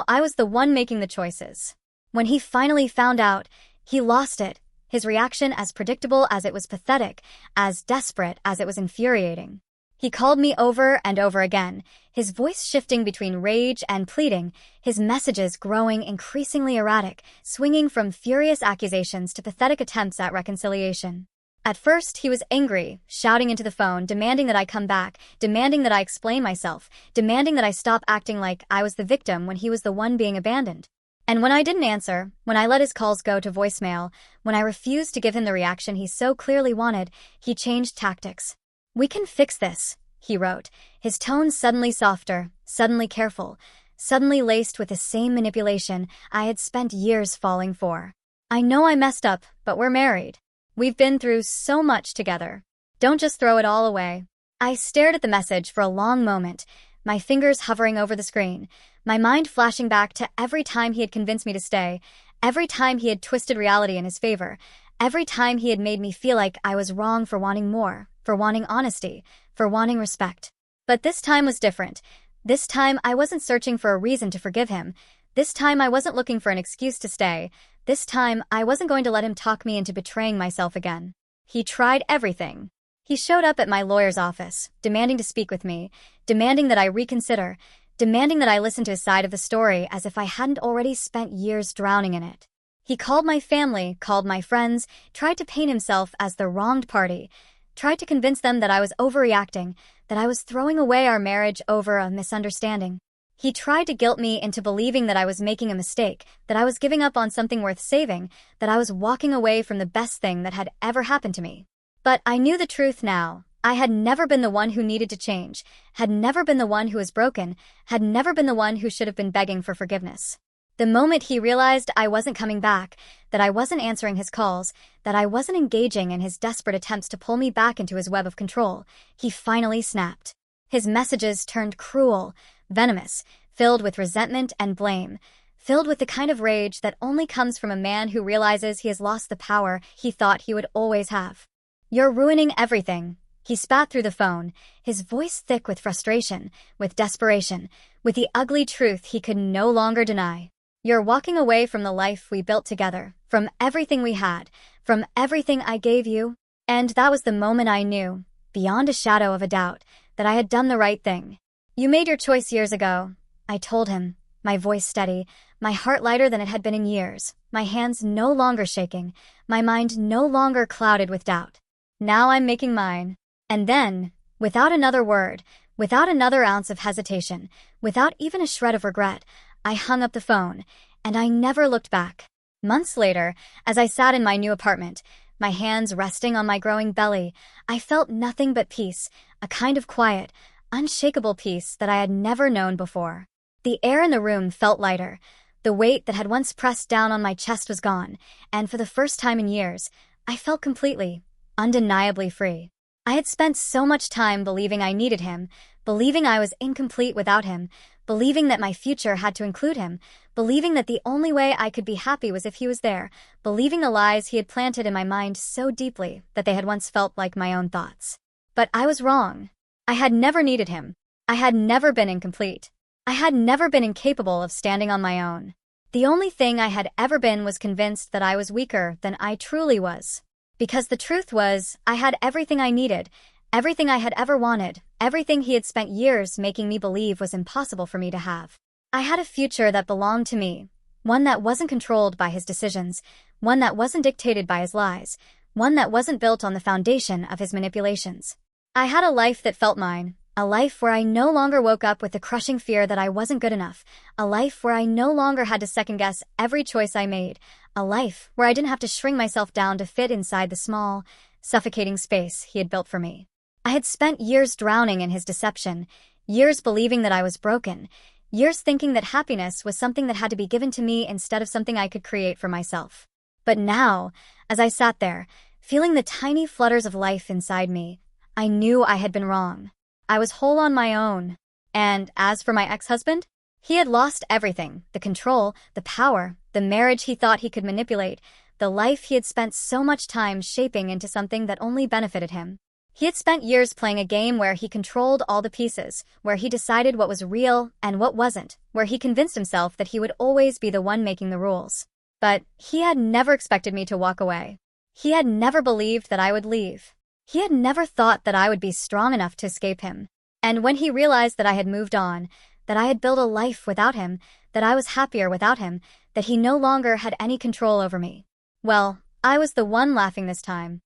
Speaker 1: I was the one making the choices. When he finally found out, he lost it, his reaction as predictable as it was pathetic, as desperate as it was infuriating. He called me over and over again, his voice shifting between rage and pleading, his messages growing increasingly erratic, swinging from furious accusations to pathetic attempts at reconciliation. At first, he was angry, shouting into the phone, demanding that I come back, demanding that I explain myself, demanding that I stop acting like I was the victim when he was the one being abandoned. And when I didn't answer, when I let his calls go to voicemail, when I refused to give him the reaction he so clearly wanted, he changed tactics. "We can fix this," he wrote, his tone suddenly softer, suddenly careful, suddenly laced with the same manipulation I had spent years falling for. "I know I messed up, but we're married. We've been through so much together. Don't just throw it all away." I stared at the message for a long moment, my fingers hovering over the screen, my mind flashing back to every time he had convinced me to stay, every time he had twisted reality in his favor, every time he had made me feel like I was wrong for wanting more, for wanting honesty, for wanting respect. But this time was different. This time I wasn't searching for a reason to forgive him. This time I wasn't looking for an excuse to stay. This time I wasn't going to let him talk me into betraying myself again. He tried everything. He showed up at my lawyer's office, demanding to speak with me, demanding that I reconsider, demanding that I listen to his side of the story as if I hadn't already spent years drowning in it. He called my family, called my friends, tried to paint himself as the wronged party, tried to convince them that I was overreacting, that I was throwing away our marriage over a misunderstanding. He tried to guilt me into believing that I was making a mistake, that I was giving up on something worth saving, that I was walking away from the best thing that had ever happened to me. But I knew the truth now. I had never been the one who needed to change, had never been the one who was broken, had never been the one who should have been begging for forgiveness. The moment he realized I wasn't coming back, that I wasn't answering his calls, that I wasn't engaging in his desperate attempts to pull me back into his web of control, he finally snapped. His messages turned cruel, venomous, filled with resentment and blame, filled with the kind of rage that only comes from a man who realizes he has lost the power he thought he would always have. "You're ruining everything," he spat through the phone, his voice thick with frustration, with desperation, with the ugly truth he could no longer deny. "You're walking away from the life we built together, from everything we had, from everything I gave you." And that was the moment I knew, beyond a shadow of a doubt, that I had done the right thing. "You made your choice years ago," I told him, my voice steady, my heart lighter than it had been in years, my hands no longer shaking, my mind no longer clouded with doubt. "Now I'm making mine." And then, without another word, without another ounce of hesitation, without even a shred of regret, I hung up the phone, and I never looked back. Months later, as I sat in my new apartment, my hands resting on my growing belly, I felt nothing but peace, a kind of quiet, unshakable peace that I had never known before. The air in the room felt lighter. The The weight that had once pressed down on my chest was gone, and for the first time in years, I felt completely, undeniably free. I had spent so much time believing I needed him, believing I was incomplete without him, believing that my future had to include him, believing that the only way I could be happy was if he was there, believing the lies he had planted in my mind so deeply that they had once felt like my own thoughts. But I was wrong. I had never needed him. I had never been incomplete. I had never been incapable of standing on my own. The only thing I had ever been was convinced that I was weaker than I truly was. Because the truth was, I had everything I needed, everything I had ever wanted, everything he had spent years making me believe was impossible for me to have. I had a future that belonged to me, one that wasn't controlled by his decisions, one that wasn't dictated by his lies, one that wasn't built on the foundation of his manipulations. I had a life that felt mine, a life where I no longer woke up with the crushing fear that I wasn't good enough, a life where I no longer had to second-guess every choice I made, a life where I didn't have to shrink myself down to fit inside the small, suffocating space he had built for me. I had spent years drowning in his deception, years believing that I was broken, years thinking that happiness was something that had to be given to me instead of something I could create for myself. But now, as I sat there, feeling the tiny flutters of life inside me, I knew I had been wrong. I was whole on my own. And as for my ex-husband, he had lost everything, the control, the power, the marriage he thought he could manipulate, the life he had spent so much time shaping into something that only benefited him. He had spent years playing a game where he controlled all the pieces, where he decided what was real and what wasn't, where he convinced himself that he would always be the one making the rules. But he had never expected me to walk away. He had never believed that I would leave. He had never thought that I would be strong enough to escape him. And when he realized that I had moved on, that I had built a life without him, that I was happier without him, that he no longer had any control over me, well, I was the one laughing this time.